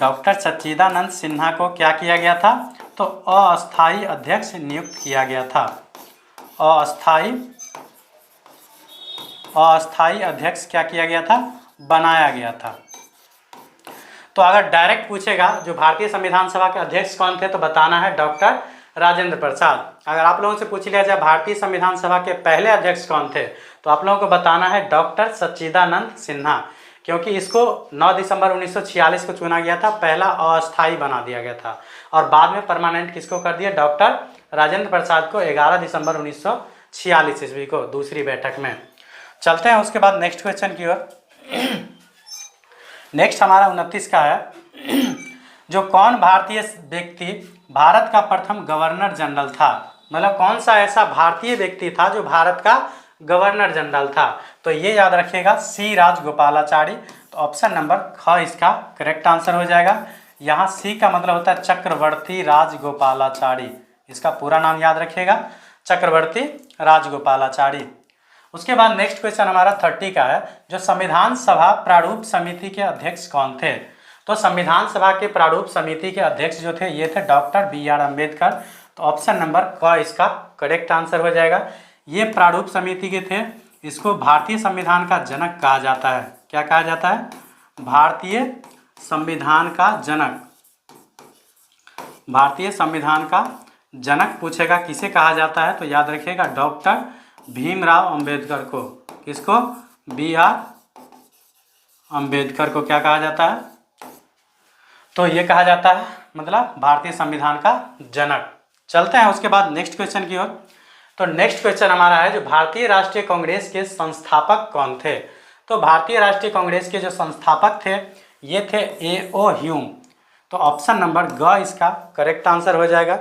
डॉक्टर सच्चिदानंद सिन्हा को क्या किया गया था? तो अस्थायी अध्यक्ष नियुक्त किया गया था। अस्थायी अध्यक्ष क्या किया गया था? बनाया गया था। तो अगर डायरेक्ट पूछेगा जो भारतीय संविधान सभा के अध्यक्ष कौन थे, तो बताना है डॉक्टर राजेंद्र प्रसाद। अगर आप लोगों से पूछ लिया जाए भारतीय संविधान सभा के पहले अध्यक्ष कौन थे, तो आप लोगों को बताना है डॉक्टर सच्चिदानंद सिन्हा, क्योंकि इसको 9 दिसंबर 1946 को चुना गया था, पहला अस्थायी बना दिया गया था और बाद में परमानेंट किसको कर दिया? डॉक्टर राजेंद्र प्रसाद को 11 दिसंबर 1946 ईस्वी को दूसरी बैठक में। चलते हैं उसके बाद नेक्स्ट क्वेश्चन की ओर। नेक्स्ट हमारा 29 का है, जो कौन भारतीय व्यक्ति भारत का प्रथम गवर्नर जनरल था? मतलब कौन सा ऐसा भारतीय व्यक्ति था जो भारत का गवर्नर जनरल था? तो ये याद रखिएगा, सी राजगोपालाचारी। तो ऑप्शन नंबर ख इसका करेक्ट आंसर हो जाएगा। यहाँ सी का मतलब होता है चक्रवर्ती राजगोपालाचारी, इसका पूरा नाम याद रखिएगा, चक्रवर्ती राजगोपालाचारी। उसके बाद नेक्स्ट क्वेश्चन हमारा 30 का है, जो संविधान सभा प्रारूप समिति के अध्यक्ष कौन थे? तो संविधान सभा के प्रारूप समिति के अध्यक्ष जो थे ये थे डॉक्टर बी.आर. अम्बेडकर। तो ऑप्शन नंबर क इसका करेक्ट आंसर हो जाएगा। ये प्रारूप समिति के थे, इसको भारतीय संविधान का जनक कहा जाता है। क्या कहा जाता है? भारतीय संविधान का जनक। भारतीय संविधान का जनक पूछेगा किसे कहा जाता है, तो याद रखिएगा डॉक्टर भीमराव अंबेडकर को। किसको? बी.आर. अंबेडकर को क्या कहा जाता है? तो ये कहा जाता है मतलब भारतीय संविधान का जनक। चलते हैं उसके बाद नेक्स्ट क्वेश्चन की ओर। तो नेक्स्ट क्वेश्चन हमारा है, जो भारतीय राष्ट्रीय कांग्रेस के संस्थापक कौन थे? तो भारतीय राष्ट्रीय कांग्रेस के जो संस्थापक थे ये थे ए.ओ. ह्यूम। तो ऑप्शन नंबर ग इसका करेक्ट आंसर हो जाएगा।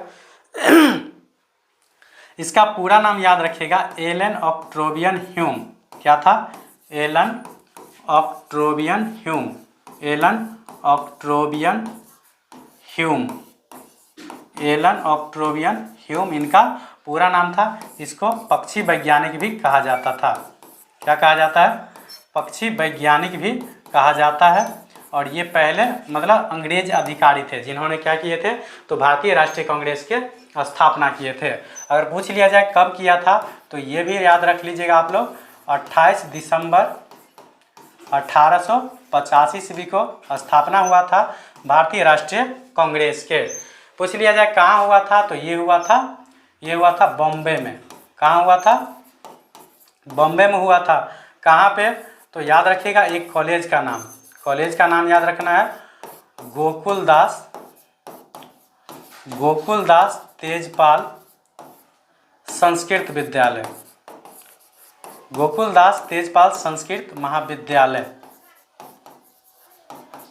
इसका पूरा नाम याद रखिएगा, एलन ऑक्ट्रोवियन ह्यूम। क्या था? Allan Octavian Hume. Allan Octavian Hume. Allan Octavian Hume इनका पूरा नाम था। इसको पक्षी वैज्ञानिक भी कहा जाता था। क्या कहा जाता है? पक्षी वैज्ञानिक भी कहा जाता है। और ये पहले मतलब अंग्रेज अधिकारी थे जिन्होंने क्या किए थे, तो भारतीय राष्ट्रीय कांग्रेस के स्थापना किए थे। अगर पूछ लिया जाए कब किया था, तो ये भी याद रख लीजिएगा आप लोग, 28 दिसंबर 1885 ईस्वी को स्थापना हुआ था भारतीय राष्ट्रीय कांग्रेस के। पूछ लिया जाए कहाँ हुआ था, तो ये हुआ था बॉम्बे में। कहाँ हुआ था? बॉम्बे में हुआ था। कहाँ पे? तो याद रखिएगा एक कॉलेज का नाम याद रखना है, गोकुलदास तेजपाल संस्कृत विद्यालय। गोकुलदास तेजपाल संस्कृत महाविद्यालय।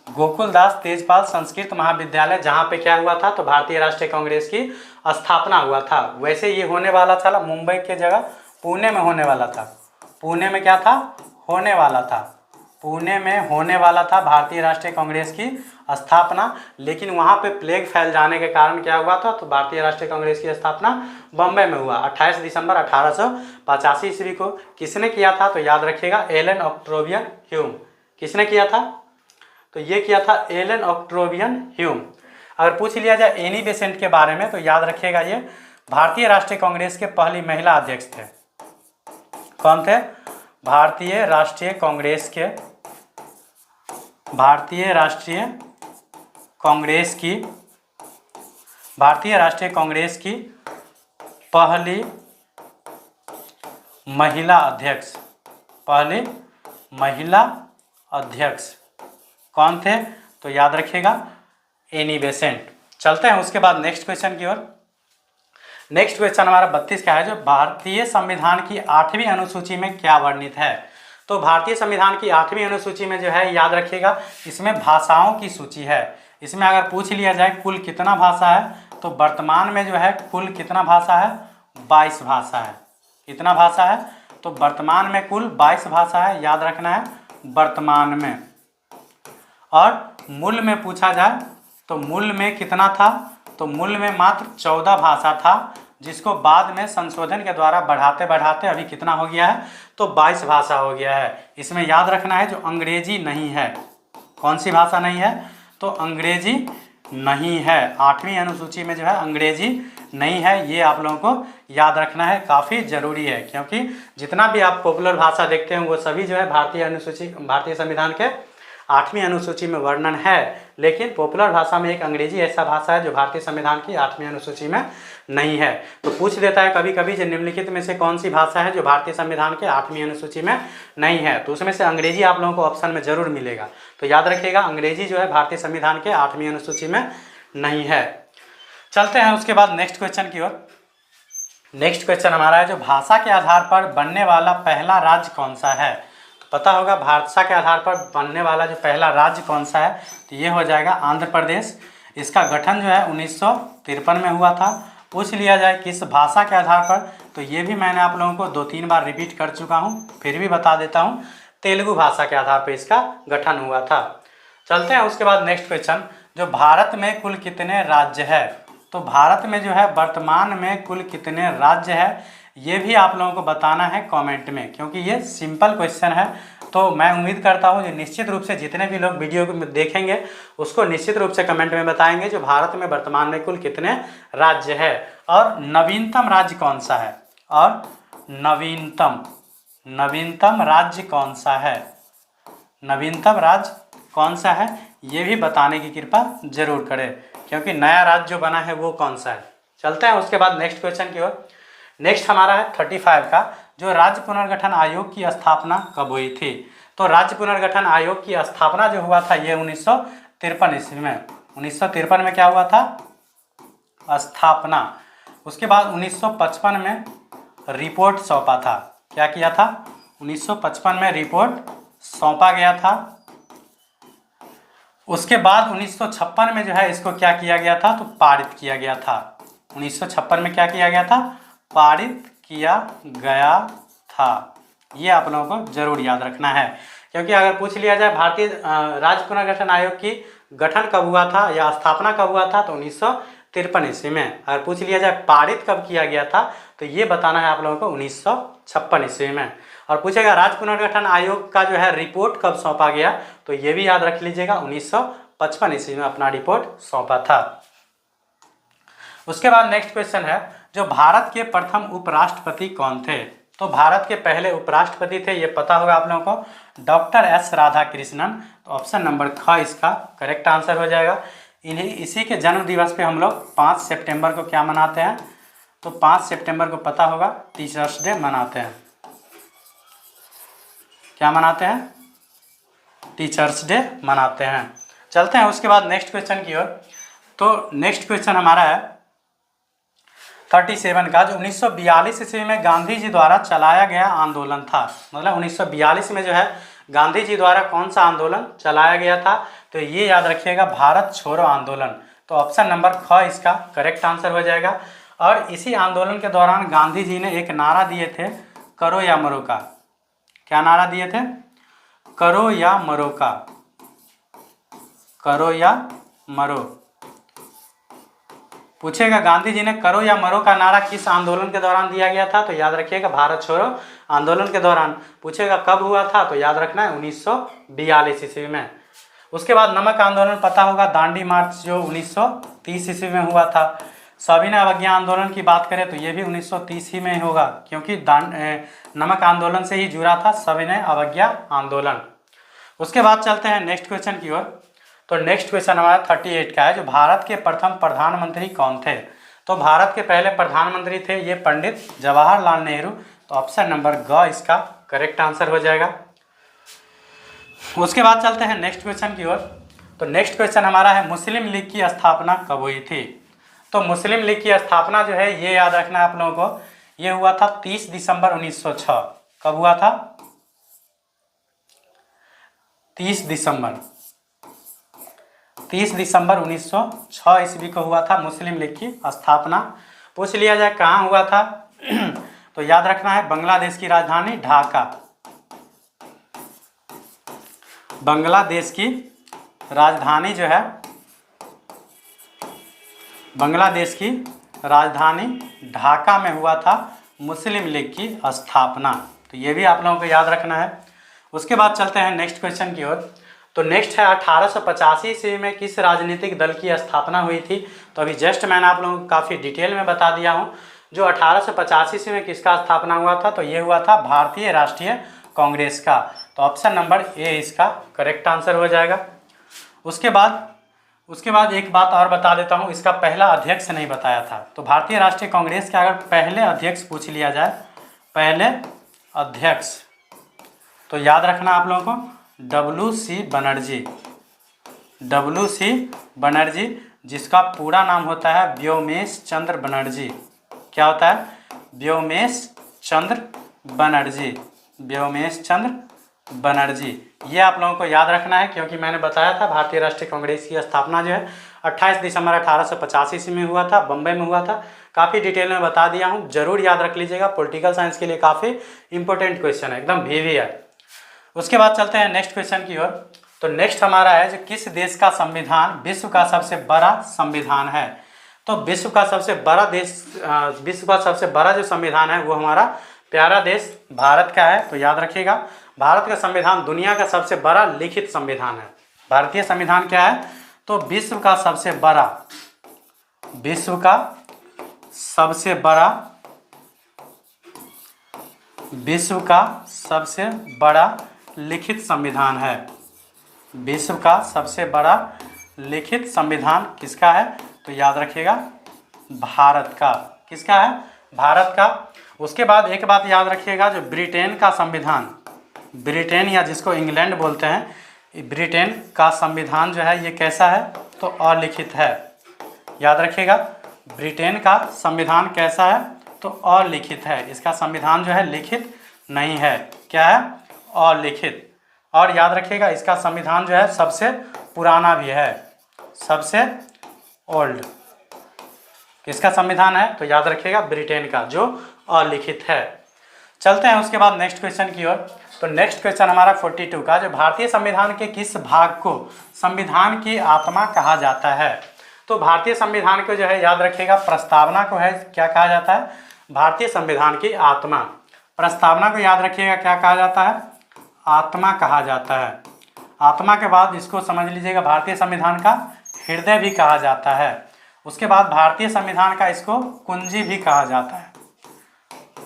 गोकुलदास तेजपाल संस्कृत महाविद्यालय, जहाँ पे क्या हुआ था, तो भारतीय राष्ट्रीय कांग्रेस की स्थापना हुआ था। वैसे ये होने वाला था मुंबई के जगह पुणे में होने वाला था। पुणे में क्या था? होने वाला था। पुणे में होने वाला था भारतीय राष्ट्रीय कांग्रेस की स्थापना, लेकिन वहाँ पे प्लेग फैल जाने के कारण क्या हुआ था, तो भारतीय राष्ट्रीय कांग्रेस की स्थापना बॉम्बे में हुआ 28 दिसंबर 1885 ईस्वी को। किसने किया था? तो याद रखिएगा एलन ऑक्ट्रोवियन ह्यूम। किसने किया था? तो ये किया था एलन ऑक्ट्रोवियन ह्यूम। अगर पूछ लिया जाए एनी बेसेंट के बारे में, तो याद रखिएगा ये भारतीय राष्ट्रीय कांग्रेस के पहली महिला अध्यक्ष थे। कौन थे? भारतीय राष्ट्रीय कांग्रेस की पहली महिला अध्यक्ष कौन थे? तो याद रखिएगा एनी बेसेंट। चलते हैं उसके बाद नेक्स्ट क्वेश्चन की ओर। नेक्स्ट क्वेश्चन हमारा 32 का है, जो भारतीय संविधान की 8वीं अनुसूची में क्या वर्णित है? तो भारतीय संविधान की 8वीं अनुसूची में जो है याद रखिएगा इसमें भाषाओं की सूची है। इसमें अगर पूछ लिया जाए कुल कितना भाषा है, तो वर्तमान में जो है कुल कितना भाषा है? 22 भाषा है। कितना भाषा है? तो वर्तमान में कुल 22 भाषा है। याद रखना है वर्तमान में। और मूल में पूछा जाए तो मूल में कितना था, तो मूल में मात्र 14 भाषा था, जिसको बाद में संशोधन के द्वारा बढ़ाते बढ़ाते अभी कितना हो गया है, तो 22 भाषा हो गया है। इसमें याद रखना है जो अंग्रेजी नहीं है, कौन सी भाषा नहीं है, तो अंग्रेजी नहीं है। 8वीं अनुसूची में जो है अंग्रेजी नहीं है, ये आप लोगों को याद रखना है, काफ़ी ज़रूरी है, क्योंकि जितना भी आप पॉपुलर भाषा देखते हैं वो सभी जो है भारतीय संविधान के 8वीं अनुसूची में वर्णन है, लेकिन पॉपुलर भाषा में एक अंग्रेजी ऐसा भाषा है जो भारतीय संविधान की 8वीं अनुसूची में नहीं है। तो पूछ देता है कभी कभी जो निम्नलिखित में से कौन सी भाषा है जो भारतीय संविधान के 8वीं अनुसूची में नहीं है, तो उसमें से अंग्रेजी आप लोगों को ऑप्शन में जरूर मिलेगा। तो याद रखिएगा अंग्रेजी जो है भारतीय संविधान के 8वीं अनुसूची में नहीं है। चलते हैं उसके बाद नेक्स्ट क्वेश्चन की ओर। नेक्स्ट क्वेश्चन हमारा है जो भाषा के आधार पर बनने वाला पहला राज्य कौन सा है। तो पता होगा भाषा के आधार पर बनने वाला जो पहला राज्य कौन सा है, तो ये हो जाएगा आंध्र प्रदेश। इसका गठन जो है 1953 में हुआ था। पूछ लिया जाए किस भाषा के आधार पर, तो ये भी मैंने आप लोगों को 2-3 बार रिपीट कर चुका हूँ, फिर भी बता देता हूँ, तेलुगु भाषा के आधार पर इसका गठन हुआ था। चलते हैं उसके बाद नेक्स्ट क्वेश्चन, जो भारत में कुल कितने राज्य है। तो भारत में जो है वर्तमान में कुल कितने राज्य है, ये भी आप लोगों को बताना है कमेंट में, क्योंकि ये सिंपल क्वेश्चन है। तो मैं उम्मीद करता हूँ कि निश्चित रूप से जितने भी लोग वीडियो को देखेंगे उसको निश्चित रूप से कमेंट में बताएंगे जो भारत में वर्तमान में कुल कितने राज्य है और नवीनतम राज्य कौन सा है, और नवीनतम राज्य कौन सा है, नवीनतम राज्य कौन सा है, ये भी बताने की कृपा जरूर करें, क्योंकि नया राज्य जो बना है वो कौन सा है। चलते हैं उसके बाद नेक्स्ट क्वेश्चन की ओर। नेक्स्ट हमारा है 35 का, जो राज्य पुनर्गठन आयोग की स्थापना कब हुई थी। तो राज्य पुनर्गठन आयोग की स्थापना जो हुआ था ये 1953 ईस्वी में। 1953 में क्या हुआ था, स्थापना। उसके बाद 1955 में रिपोर्ट सौंपा था। क्या किया था, 1955 में रिपोर्ट सौंपा गया था। उसके बाद 1956 में जो है इसको क्या किया गया था, तो पारित किया गया था। 1956 में क्या किया गया था, पारित किया गया था। ये आप लोगों को जरूर याद रखना है, क्योंकि अगर पूछ लिया जाए भारतीय राज्य पुनर्गठन आयोग की गठन कब हुआ था या स्थापना कब हुआ था, तो 1953 ईस्वी में। अगर पूछ लिया जाए पारित कब किया गया था, तो ये बताना है आप लोगों को 1956 ईस्वी में। और पूछेगा राज्य पुनर्गठन आयोग का जो है रिपोर्ट कब सौंपा गया, तो ये भी याद रख लीजिएगा 1955 ईस्वी में अपना रिपोर्ट सौंपा था। उसके बाद नेक्स्ट क्वेश्चन है, जो भारत के प्रथम उपराष्ट्रपति कौन थे। तो भारत के पहले उपराष्ट्रपति थे, ये पता होगा आप लोगों को, डॉक्टर एस राधाकृष्णन। तो ऑप्शन नंबर ख इसका करेक्ट आंसर हो जाएगा। इसी के जन्म दिवस पे हम लोग 5 सितंबर को क्या मनाते हैं, तो 5 सितंबर को पता होगा टीचर्स डे मनाते हैं। क्या मनाते हैं, टीचर्स डे मनाते हैं। चलते हैं उसके बाद नेक्स्ट क्वेश्चन की ओर। तो नेक्स्ट क्वेश्चन हमारा है 37 का, जो 1942 ईस्वी में गांधी जी द्वारा चलाया गया आंदोलन था। मतलब 1942 में जो है गांधी जी द्वारा कौन सा आंदोलन चलाया गया था, तो ये याद रखिएगा भारत छोड़ो आंदोलन। तो ऑप्शन नंबर ख इसका करेक्ट आंसर हो जाएगा। और इसी आंदोलन के दौरान गांधी जी ने एक नारा दिए थे, करो या मरो का। क्या नारा दिए थे, करो या मरो का, करो या मरो। पूछेगा गांधी जी ने करो या मरो का नारा किस आंदोलन के दौरान दिया गया था, तो याद रखिएगा भारत छोड़ो आंदोलन के दौरान। पूछेगा कब हुआ था, तो याद रखना है 1942 ईस्वी में। उसके बाद नमक आंदोलन पता होगा, दांडी मार्च जो 1930 ईस्वी में हुआ था। सविनय अवज्ञा आंदोलन की बात करें तो ये भी 1930 ही में होगा, क्योंकि नमक आंदोलन से ही जुड़ा था सविनय अवज्ञा आंदोलन। उसके बाद चलते हैं नेक्स्ट क्वेश्चन की ओर। तो नेक्स्ट क्वेश्चन हमारा 38 का है, जो भारत के प्रथम प्रधानमंत्री कौन थे। तो भारत के पहले प्रधानमंत्री थे ये पंडित जवाहरलाल नेहरू। तो ऑप्शन नंबर ग इसका करेक्ट आंसर हो जाएगा। उसके बाद चलते हैं नेक्स्ट क्वेश्चन की ओर। तो नेक्स्ट क्वेश्चन हमारा है, मुस्लिम लीग की स्थापना कब हुई थी। तो मुस्लिम लीग की स्थापना जो है ये याद रखना है आप लोगों को, ये हुआ था 30 दिसंबर 1906। कब हुआ था, 30 दिसंबर 1906 ईस्वी को हुआ था मुस्लिम लीग की स्थापना। पूछ लिया जाए कहाँ हुआ था, तो याद रखना है बांग्लादेश की राजधानी ढाका, बांग्लादेश की राजधानी जो है, बांग्लादेश की राजधानी ढाका में हुआ था मुस्लिम लीग की स्थापना। तो ये भी आप लोगों को याद रखना है। उसके बाद चलते हैं नेक्स्ट क्वेश्चन की ओर। तो नेक्स्ट है 1885 ईस्वी में किस राजनीतिक दल की स्थापना हुई थी। तो अभी जस्ट मैंने आप लोगों को काफ़ी डिटेल में बता दिया हूँ। जो 1885 ईस्वी में किसका स्थापना हुआ था, तो ये हुआ था भारतीय राष्ट्रीय कांग्रेस का। तो ऑप्शन नंबर ए इसका करेक्ट आंसर हो जाएगा। उसके बाद एक बात और बता देता हूँ, इसका पहला अध्यक्ष नहीं बताया था। तो भारतीय राष्ट्रीय कांग्रेस के अगर पहले अध्यक्ष पूछ लिया जाए, पहले अध्यक्ष, तो याद रखना आप लोगों को WC बनर्जी, WC बनर्जी, जिसका पूरा नाम होता है व्योमेश चंद्र बनर्जी। क्या होता है? व्योमेश चंद्र बनर्जी, व्योमेश चंद्र बनर्जी। ये आप लोगों को याद रखना है, क्योंकि मैंने बताया था भारतीय राष्ट्रीय कांग्रेस की स्थापना जो है 28 दिसंबर 1885 ईस्वी में हुआ था, बम्बई में हुआ था। काफ़ी डिटेल में बता दिया हूँ, जरूर याद रख लीजिएगा। पॉलिटिकल साइंस के लिए काफ़ी इंपॉर्टेंट क्वेश्चन है, एकदम वीवी है। उसके बाद चलते हैं नेक्स्ट क्वेश्चन की ओर। तो नेक्स्ट हमारा है जो किस देश का संविधान विश्व का सबसे बड़ा संविधान है। तो विश्व का सबसे बड़ा जो संविधान है वो हमारा प्यारा देश भारत का है। तो याद रखिएगा, भारत का संविधान दुनिया का सबसे बड़ा लिखित संविधान है। भारतीय संविधान क्या है? तो विश्व का सबसे बड़ा लिखित संविधान है। विश्व का सबसे बड़ा लिखित संविधान किसका है? तो याद रखिएगा भारत का। किसका है? भारत का। उसके बाद एक बात याद रखिएगा, जो ब्रिटेन का संविधान, ब्रिटेन या जिसको इंग्लैंड बोलते हैं, ब्रिटेन का संविधान जो है ये कैसा है? तो अलिखित है। याद रखिएगा, ब्रिटेन का संविधान कैसा है? तो अलिखित है। इसका संविधान जो है लिखित नहीं है। क्या है? अलिखित। और याद रखिएगा, इसका संविधान जो है सबसे पुराना भी है, सबसे ओल्ड। किसका संविधान है? तो याद रखिएगा ब्रिटेन का, जो अलिखित है। चलते हैं उसके बाद नेक्स्ट क्वेश्चन की ओर। तो नेक्स्ट क्वेश्चन हमारा 42 का, जो भारतीय संविधान के किस भाग को संविधान की आत्मा कहा जाता है। तो भारतीय संविधान को जो है याद रखिएगा प्रस्तावना को है क्या कहा जाता है? भारतीय संविधान की आत्मा। प्रस्तावना को याद रखिएगा क्या कहा जाता है? आत्मा कहा जाता है। आत्मा के बाद इसको समझ लीजिएगा भारतीय संविधान का हृदय भी कहा जाता है। उसके बाद भारतीय संविधान का इसको कुंजी भी कहा जाता है।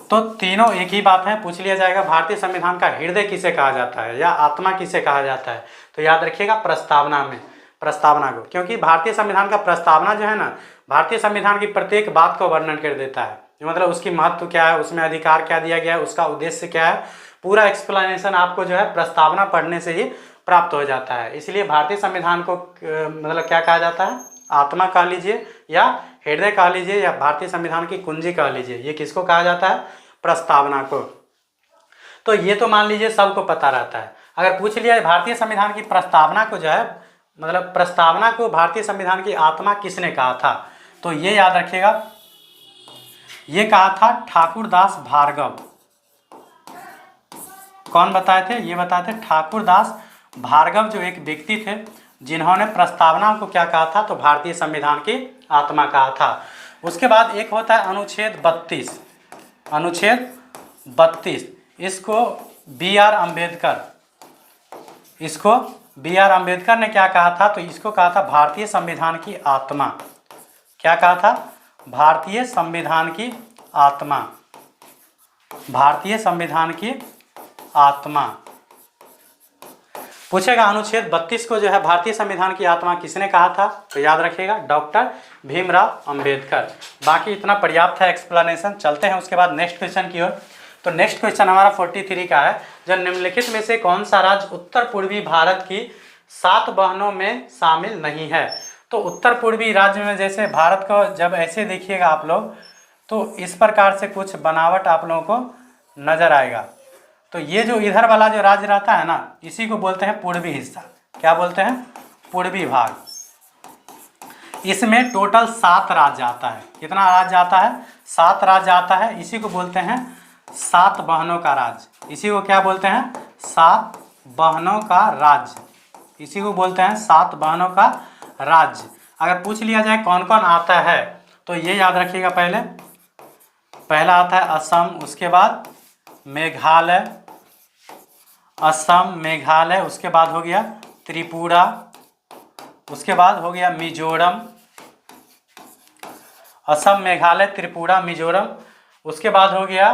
तो तीनों एक ही बात है। पूछ लिया जाएगा भारतीय संविधान का हृदय किसे कहा जाता है या आत्मा किसे कहा जाता है, तो याद रखिएगा प्रस्तावना में, प्रस्तावना को। क्योंकि भारतीय संविधान का प्रस्तावना जो है ना, भारतीय संविधान की प्रत्येक बात को वर्णन कर देता है। मतलब उसकी महत्व क्या है, उसमें अधिकार क्या दिया गया है, उसका उद्देश्य क्या है, पूरा एक्सप्लेनेशन आपको जो है प्रस्तावना पढ़ने से ही प्राप्त हो जाता है। इसलिए भारतीय संविधान को मतलब क्या कहा जाता है? आत्मा कह लीजिए या हृदय कह लीजिए या भारतीय संविधान की कुंजी कह लीजिए। ये किसको कहा जाता है? प्रस्तावना को। तो ये तो मान लीजिए सबको पता रहता है। अगर पूछ लिया भारतीय संविधान की प्रस्तावना को जो है, मतलब प्रस्तावना को भारतीय संविधान की आत्मा किसने कहा था, तो ये याद रखिएगा, ये कहा था ठाकुरदास भार्गव। कौन बताए थे? ये बताए थे ठाकुरदास भार्गव, जो एक व्यक्ति थे जिन्होंने प्रस्तावना को क्या कहा था? तो भारतीय संविधान की आत्मा कहा था। उसके बाद एक होता है अनुच्छेद 32। अनुच्छेद 32 इसको B.R. अम्बेडकर ने क्या कहा था? तो इसको कहा था भारतीय संविधान की आत्मा। क्या कहा था? भारतीय संविधान की आत्मा। भारतीय संविधान की आत्मा। पूछेगा अनुच्छेद 32 को जो है भारतीय संविधान की आत्मा किसने कहा था? तो याद रखिएगा डॉक्टर भीमराव अंबेडकर। बाकी इतना पर्याप्त है एक्सप्लेनेशन। चलते हैं उसके बाद नेक्स्ट क्वेश्चन की ओर। तो नेक्स्ट क्वेश्चन हमारा 43 का है, जो निम्नलिखित में से कौन सा राज्य उत्तर पूर्वी भारत की 7 बहनों में शामिल नहीं है। तो उत्तर पूर्वी राज्य में जैसे भारत को जब ऐसे देखिएगा आप लोग, तो इस प्रकार से कुछ बनावट आप लोगों को नजर आएगा। तो ये जो इधर वाला जो राज्य रहता है ना, इसी को बोलते हैं पूर्वी हिस्सा। क्या बोलते हैं? पूर्वी भाग। इसमें टोटल 7 राज्य आता है। कितना राज्य आता है? 7 राज्य आता है। इसी को बोलते हैं 7 बहनों का राज्य। इसी को क्या बोलते हैं? 7 बहनों का राज्य। इसी को बोलते हैं 7 बहनों का राज्य। अगर पूछ लिया जाए कौन कौन आता है तो ये याद रखिएगा, पहला आता है असम, उसके बाद मेघालय, असम मेघालय, उसके बाद हो गया त्रिपुरा, उसके बाद हो गया मिजोरम, असम मेघालय त्रिपुरा मिजोरम, उसके बाद हो गया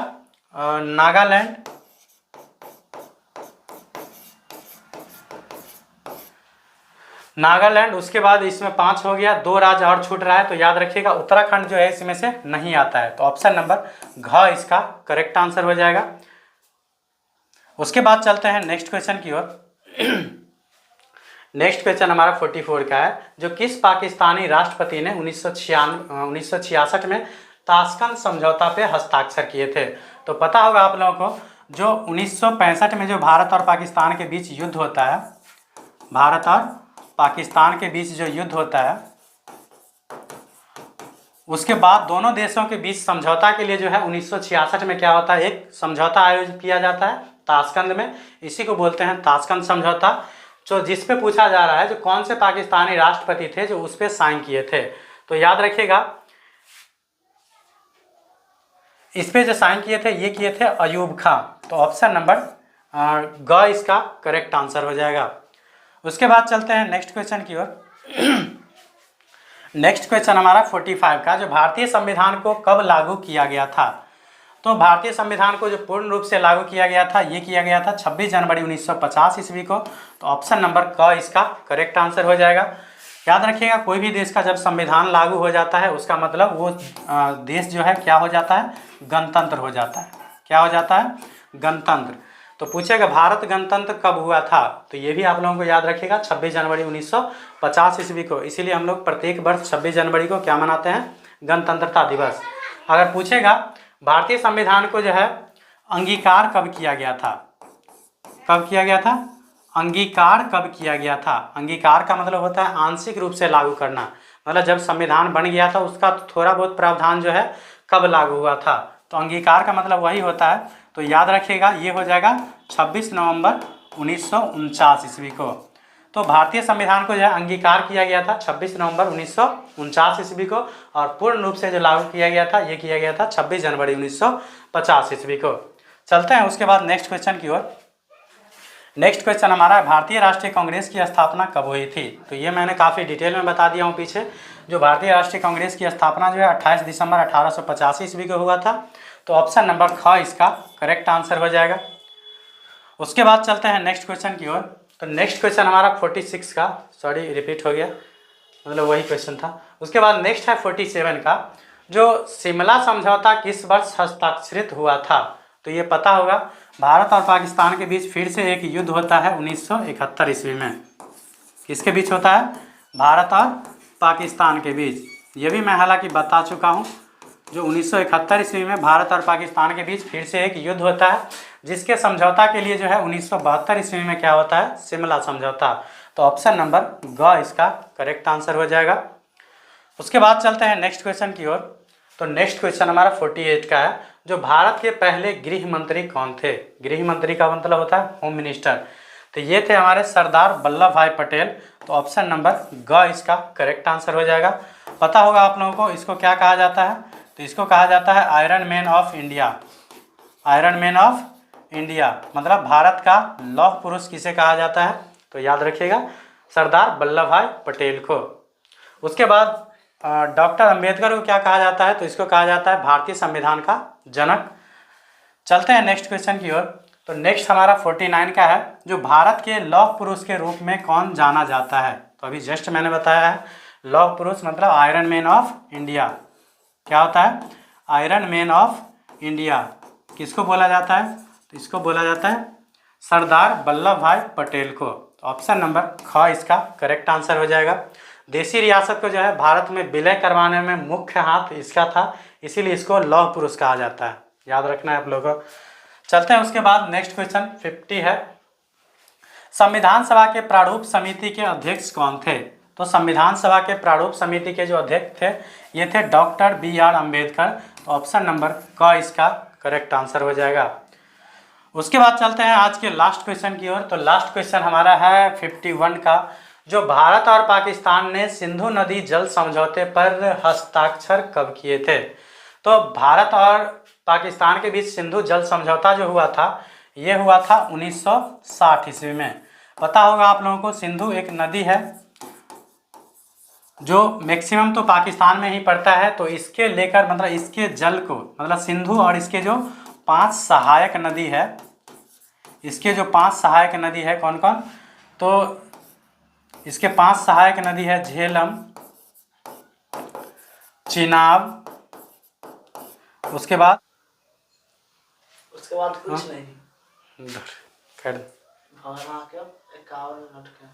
नागालैंड, उसके बाद इसमें 5 हो गया, 2 राज्य और छूट रहा है तो याद रखिएगा उत्तराखंड जो है इसमें से नहीं आता है, तो ऑप्शन नंबर घ इसका करेक्ट आंसर हो जाएगा। उसके बाद चलते हैं नेक्स्ट क्वेश्चन की ओर। नेक्स्ट क्वेश्चन हमारा 44 का है, जो किस पाकिस्तानी राष्ट्रपति ने 1966 में ताशकंद समझौता पे हस्ताक्षर किए थे। तो पता होगा आप लोगों को, जो 1965 में जो भारत और पाकिस्तान के बीच युद्ध होता है, भारत और पाकिस्तान के बीच जो युद्ध होता है, उसके बाद दोनों देशों के बीच समझौता के लिए जो है 1966 में क्या होता है, एक समझौता आयोजित किया जाता है ताशकंद में, इसी को बोलते हैं ताशकंद समझौता। जो जिस पे पूछा जा रहा है जो कौन से पाकिस्तानी राष्ट्रपति थे जो उस पे साइन किए थे, तो याद रखिएगा इस पे जो साइन किए थे ये किए थे अयूब खां, तो ऑप्शन नंबर ग इसका करेक्ट आंसर हो जाएगा। उसके बाद चलते हैं नेक्स्ट क्वेश्चन की ओर। नेक्स्ट क्वेश्चन हमारा 45 का, जो भारतीय संविधान को कब लागू किया गया था। तो भारतीय संविधान को जो पूर्ण रूप से लागू किया गया था ये किया गया था 26 जनवरी 1950 ईस्वी को, तो ऑप्शन नंबर क इसका करेक्ट आंसर हो जाएगा। याद रखिएगा कोई भी देश का जब संविधान लागू हो जाता है उसका मतलब वो देश जो है क्या हो जाता है, गणतंत्र हो जाता है। क्या हो जाता है, गणतंत्र। तो पूछेगा भारत गणतंत्र कब हुआ था, तो ये भी आप लोगों को याद रखिएगा 26 जनवरी 1950 ईस्वी को, इसीलिए हम लोग प्रत्येक वर्ष 26 जनवरी को क्या मनाते हैं, गणतंत्रता दिवस। अगर पूछेगा भारतीय संविधान को जो है अंगीकार कब किया गया था, कब किया गया था, अंगीकार कब किया गया था। अंगीकार का मतलब होता है आंशिक रूप से लागू करना, मतलब जब संविधान बन गया था उसका थोड़ा बहुत प्रावधान जो है कब लागू हुआ था, तो अंगीकार का मतलब वही होता है। तो याद रखिएगा ये हो जाएगा 26 नवंबर 1949 ईस्वी को। तो भारतीय संविधान को जो है अंगीकार किया गया था 26 नवंबर 1949 ईस्वी को, और पूर्ण रूप से जो लागू किया गया था ये किया गया था 26 जनवरी 1950 ईस्वी को। चलते हैं उसके बाद नेक्स्ट क्वेश्चन की ओर। नेक्स्ट क्वेश्चन हमारा है, भारतीय राष्ट्रीय कांग्रेस की स्थापना कब हुई थी। तो ये मैंने काफ़ी डिटेल में बता दिया हूँ पीछे। जो भारतीय राष्ट्रीय कांग्रेस की स्थापना जो है 28 दिसंबर 1885 ईस्वी को हुआ था, तो ऑप्शन नंबर ख इसका करेक्ट आंसर हो जाएगा। उसके बाद चलते हैं नेक्स्ट क्वेश्चन की ओर। तो नेक्स्ट क्वेश्चन हमारा 46 का, सॉरी रिपीट हो गया, मतलब वही क्वेश्चन था। उसके बाद नेक्स्ट है 47 का, जो शिमला समझौता किस वर्ष हस्ताक्षरित हुआ था। तो ये पता होगा भारत और पाकिस्तान के बीच फिर से एक युद्ध होता है 1971 ईस्वी में। किसके बीच होता है, भारत और पाकिस्तान के बीच। ये भी मैं हालांकि बता चुका हूँ, जो 1971 ईस्वी में भारत और पाकिस्तान के बीच फिर से एक युद्ध होता है, जिसके समझौता के लिए जो है 1972 ईस्वी में क्या होता है, शिमला समझौता। तो ऑप्शन नंबर ग इसका करेक्ट आंसर हो जाएगा। उसके बाद चलते हैं नेक्स्ट क्वेश्चन की ओर। तो नेक्स्ट क्वेश्चन हमारा 48 का है, जो भारत के पहले गृह मंत्री कौन थे। गृह मंत्री का मतलब होता है होम मिनिस्टर, तो ये थे हमारे सरदार वल्लभ भाई पटेल। तो ऑप्शन नंबर ग इसका करेक्ट आंसर हो जाएगा। पता होगा आप लोगों को इसको क्या कहा जाता है, तो इसको कहा जाता है iron man of India. Iron man of India मतलब भारत का लौह पुरुष किसे कहा जाता है, तो याद रखिएगा सरदार वल्लभ भाई पटेल को। उसके बाद डॉक्टर अंबेडकर को क्या कहा जाता है, तो इसको कहा जाता है भारतीय संविधान का जनक। चलते हैं नेक्स्ट क्वेश्चन की ओर। तो नेक्स्ट हमारा 49 का है, जो भारत के लौह पुरुष के रूप में कौन जाना जाता है। तो अभी जस्ट मैंने बताया है लौह पुरुष मतलब आयरन मैन ऑफ इंडिया। क्या होता है, आयरन मैन ऑफ इंडिया किसको बोला जाता है, तो इसको बोला जाता है सरदार वल्लभ भाई पटेल को। तो ऑप्शन नंबर ख इसका करेक्ट आंसर हो जाएगा। देसी रियासत को जो है भारत में विलय करवाने में मुख्य हाथ इसका था, इसीलिए इसको लौह पुरुष कहा जाता है, याद रखना है आप लोगों को। चलते हैं उसके बाद नेक्स्ट क्वेश्चन 50 है, संविधान सभा के प्रारूप समिति के अध्यक्ष कौन थे। तो संविधान सभा के प्रारूप समिति के जो अध्यक्ष थे ये थे डॉक्टर बी आर अम्बेडकर। तो ऑप्शन नंबर क इसका करेक्ट आंसर हो जाएगा। उसके बाद चलते हैं आज के लास्ट क्वेश्चन की ओर। तो लास्ट क्वेश्चन हमारा है 51 का, जो भारत और पाकिस्तान ने सिंधु नदी जल समझौते पर हस्ताक्षर कब किए थे। तो भारत और पाकिस्तान के बीच सिंधु जल समझौता जो हुआ था, ये हुआ था 1960 ईस्वी में। पता होगा आप लोगों को, सिंधु एक नदी है जो मैक्सिमम तो पाकिस्तान में ही पड़ता है। तो इसके लेकर मतलब इसके जल को, मतलब सिंधु और इसके जो 5 सहायक नदी है, इसके जो 5 सहायक नदी है कौन कौन, तो इसके 5 सहायक नदी है झेलम, चिनाब, उसके बाद कुछ नहीं। खैर भगना के 51 मिनट के